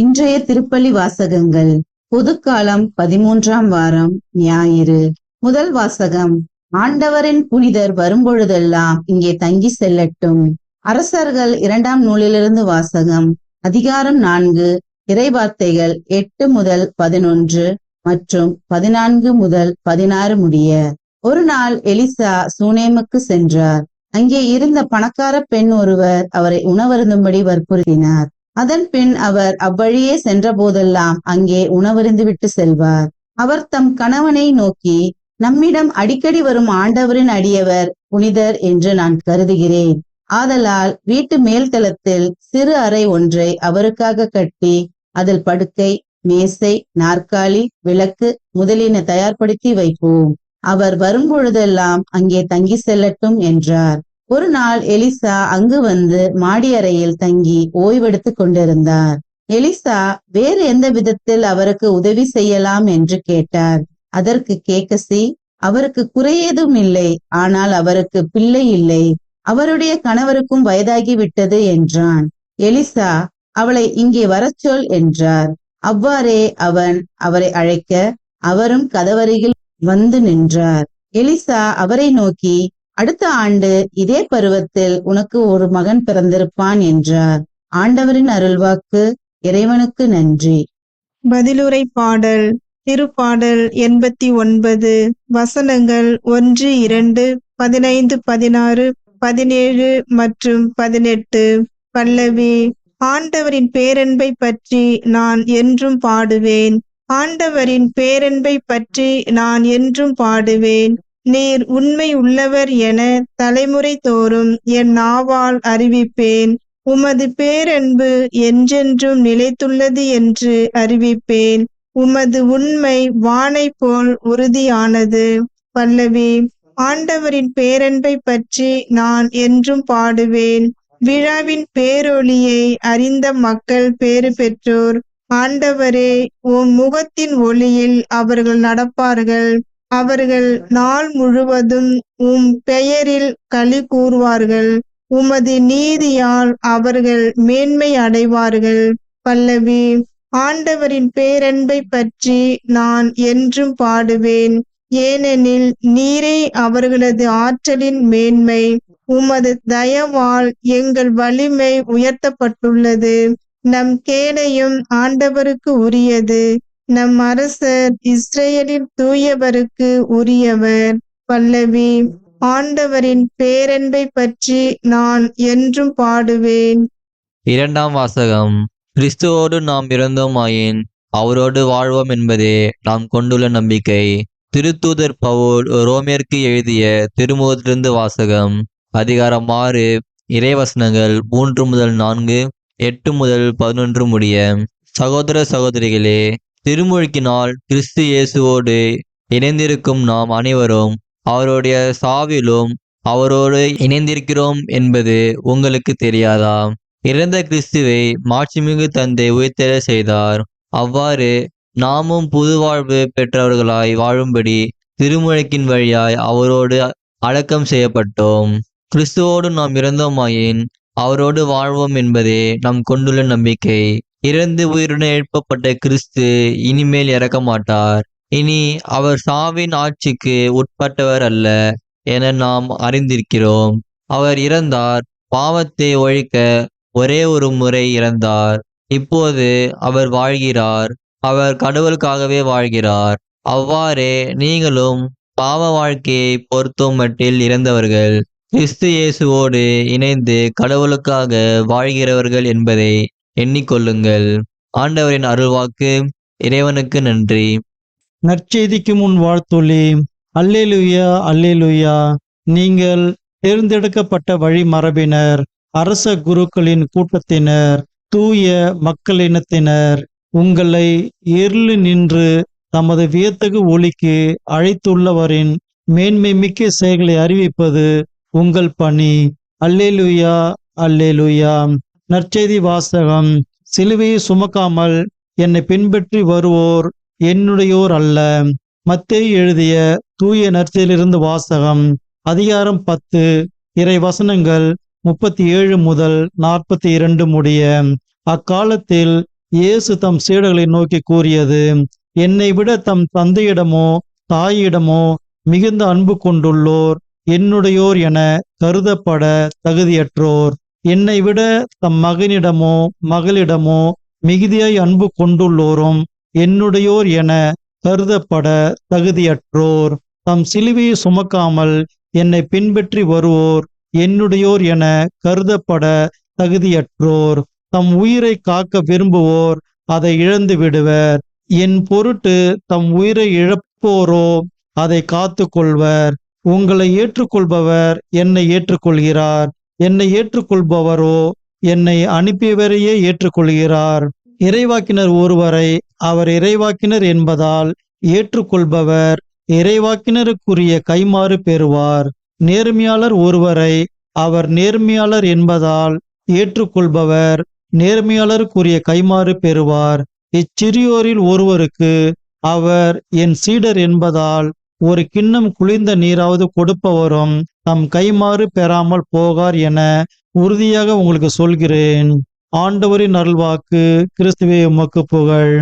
இன்றைய திருப்பலி வாசகங்கள். பொதுக்காலம் 13ஆம் வாரம் ஞாயிறு. முதல் வாசகம். ஆண்டவரின் புனிதர் வரும்பொழுதெல்லாம் இங்கே தங்கி செல்லட்டும். அரசர்கள் 2ஆம் நூலிலிருந்து வாசகம். அதிகாரம் 4, இறைவார்த்தைகள் 8 முதல் 11 மற்றும் 14 முதல் 16 முடிய. ஒரு நாள் எலிசா சூனேமுக்கு சென்றார். அங்கே இருந்த பணக்கார பெண் ஒருவர் அவரை உணவருந்தும்படி வற்புறுத்தினார். அதன் பின் அவர் அவ்வழியே சென்ற போதெல்லாம் அங்கே உணவருந்து விட்டு செல்வார். அவர் தம் கணவனை நோக்கி, நம்மிடம் அடிக்கடி வரும் ஆண்டவரின் அடியவர் புனிதர் என்று நான் கருதுகிறேன். ஆதலால் வீட்டு மேல்தளத்தில் சிறு அறை ஒன்றை அவருக்காக கட்டி அதில் படுக்கை, மேசை, நாற்காலி, விளக்கு முதலியன தயார்படுத்தி வைப்போம். அவர் வரும்பொழுதெல்லாம் அங்கே தங்கி செல்லட்டும் என்றார். ஒரு நாள் எலிசா அங்கு வந்து மாடி அறையில் தங்கி ஓய்வெடுத்துக் கொண்டிருந்தார். எலிசா வேறு எந்த விதத்தில் அவருக்கு உதவி செய்யலாம் என்று கேட்டார். அதற்கு கேக்கசி, அவருக்கு குறையேதும் இல்லை, ஆனால் அவருக்கு பிள்ளை இல்லை, அவருடைய கணவருக்கும் வயதாகி விட்டது என்றான். எலிசா, அவளை இங்கே வரச்சொல் என்றார். அவ்வாறே அவன் அவரை அழைக்க அவரும் கதவருகில் வந்து நின்றார். எலிசா அவரை நோக்கி, அடுத்த ஆண்டு இதே பருவத்தில் உனக்கு ஒரு மகன் பிறந்திருப்பான் என்றார். ஆண்டவரின் அருள்வாக்கு. இறைவனுக்கு நன்றி. பதிலுரை பாடல். திருப்பாடல் 89. வசனங்கள் 1, 2, 15, 16, 17 மற்றும் 18. பல்லவி. ஆண்டவரின் பேரன்பை பற்றி நான் என்றும் பாடுவேன். ஆண்டவரின் பேரன்பை பற்றி நான் என்றும் பாடுவேன். நீர் உண்மை உள்ளவர் என தலைமுறை தோறும் என் நாவால் அறிவிப்பேன். உமது பேரன்பு என்றென்றும் நிலைத்துள்ளது என்று அறிவிப்பேன். உமது உண்மை வானை போல் உறுதியானது. பல்லவி. ஆண்டவரின் பேரன்பை பற்றி நான் என்றும் பாடுவேன். விழாவின் பேரொளியை அறிந்த மக்கள் பேறு பெற்றோர். ஆண்டவரே, உம் முகத்தின் ஒளியில் அவர்கள் நடப்பார்கள். அவர்கள் நாள் முழுவதும் உம் பெயரில் களி கூறுவார்கள். உமது நீதியால் அவர்கள் மேன்மை அடைவார்கள். பல்லவி. ஆண்டவரின் பேரன்பை பற்றி நான் என்றும் பாடுவேன். ஏனெனில் நீரே அவர்களது ஆற்றலின் மேன்மை. உமது தயவால் எங்கள் வலிமை உயர்த்தப்பட்டுள்ளது. நம் கேடயம் ஆண்டவருக்கு உரியது. நம் அரசர் இஸ்ரேலின் தூயவருக்கு உரியவர். பல்லவி. ஆண்டவரின் பேரன்பை பற்றி நான் என்றும் பாடுவேன். இரண்டாம் வாசகம். கிறிஸ்துவோடு நாம் இறந்தோமாயின் அவரோடு வாழ்வோம் என்பதே நாம் கொண்டுள்ள நம்பிக்கை. திருத்தூதர் பவுல் ரோமியருக்கு எழுதிய திருமுகத்திலிருந்து வாசகம். அதிகாரம் 6, இறைவசனங்கள் 3 முதல் 4, 8 முதல் 11 முடிய. சகோதர சகோதரிகளே, திருமுழுக்கினால் கிறிஸ்து இயேசுவோடு இணைந்திருக்கும் நாம் அனைவரும் அவருடைய சாவிலும் அவரோடு இணைந்திருக்கிறோம் என்பது உங்களுக்கு தெரியாதா? இறந்த கிறிஸ்துவை மாட்சிமிகு தந்தை உயிர்த்தெழ செய்தார். அவ்வாறு நாமும் புது வாழ்வு பெற்றவர்களாய் வாழும்படி திருமுழுக்கின் வழியாய் அவரோடு அடக்கம் செய்யப்பட்டோம். கிறிஸ்துவோடு நாம் இறந்தோமாயின் அவரோடு வாழ்வோம் என்பதே நாம் கொண்டுள்ள நம்பிக்கை. இறந்து உயிருடன் எழுப்பப்பட்ட கிறிஸ்து இனிமேல் இறக்க மாட்டார். இனி அவர் சாவின் ஆட்சிக்கு உட்பட்டவர் அல்ல என நாம் அறிந்திருக்கிறோம். அவர் இறந்தார், பாவத்தை ஒழிக்க ஒரே ஒரு முறை இறந்தார். இப்போது அவர் வாழ்கிறார். அவர் கடவுளுக்காகவே வாழ்கிறார். அவ்வாறே நீங்களும் பாவ வாழ்க்கையை பொறுத்தும் மட்டில் இறந்தவர்கள் கிறிஸ்து இயேசுவோடு இணைந்து கடவுளுக்காக வாழ்கிறவர்கள் என்பதை எண்ணிக்கொள்ளுங்கள். ஆண்டவரின் அருள்வாக்கு. இறைவனுக்கு நன்றி. நற்செய்திக்கு முன் வாழ்த்தொலி. அல்லேலூயா, அல்லேலூயா. நீங்கள் தேர்ந்தெடுக்கப்பட்ட வழி மரபினர், அரச குருக்களின் கூட்டத்தினர், தூய மக்களினத்தினர், உங்களை இருளு நின்று தமது வியத்தகு ஒளிக்கு அழைத்துள்ளவரின் மேன்மை மிக்க செயல்களை அறிவிப்பது உங்கள் பணி. அல்லேலூயா, அல்லேலூயா. நற்செய்தி வாசகம். சிலுவையை சுமக்காமல் என்னை பின்பற்றி வருவோர் என்னுடையோர் அல்ல. மத்தேயு எழுதிய தூய நற்செய்தியிலிருந்து வாசகம். அதிகாரம் 10, இறை வசனங்கள் 37 முதல் 42 முடிய. அக்காலத்தில் இயேசு தம் சீடர்களை நோக்கி கூறியது, என்னை விட தம் தந்தையிடமோ தாயிடமோ மிகுந்த அன்பு கொண்டுள்ளோர் என்னுடையோர் என கருதப்பட தகுதியற்றோர். என்னை விட தம் மகனிடமோ மகளிடமோ மிகுதியாய் அன்பு கொண்டுள்ளோரும் என்னுடையோர் என கருதப்பட தகுதியற்றோர். தம் சிலுவையை சுமக்காமல் என்னை பின்பற்றி வருவோர் என்னுடையோர் என கருதப்பட தகுதியற்றோர். தம் உயிரை காக்க விரும்புவோர் அதை இழந்து விடுவர். என் பொருட்டு தம் உயிரை இழப்போரோ அதை காத்து கொள்வர். உங்களை ஏற்றுக்கொள்பவர் என்னை ஏற்றுக்கொள்கிறார். என்னை ஏற்றுக்கொள்பவரோ என்னை அனுப்பியவரையே ஏற்றுக்கொள்கிறார். இறைவாக்கினர் ஒருவரை அவர் இறைவாக்கினர் என்பதால் ஏற்றுக்கொள்பவர் இறைவாக்கினருக்குரிய கைமாறு பெறுவார். நேர்மையாளர் ஒருவரை அவர் நேர்மையாளர் என்பதால் ஏற்றுக்கொள்பவர் நேர்மையாளருக்குரிய கைமாறு பெறுவார். இச்சிறியோரில் ஒருவருக்கு அவர் என் சீடர் என்பதால் ஒரு கிண்ணம் குளிர்ந்த நீராவது கொடுப்பவரும் தம் கைமாறு பெறாமல் போகார் என உறுதியாக உங்களுக்கு சொல்கிறேன். ஆண்டவரின் அருள்வாக்கு. கிறிஸ்துவே உமக்கு புகழ்.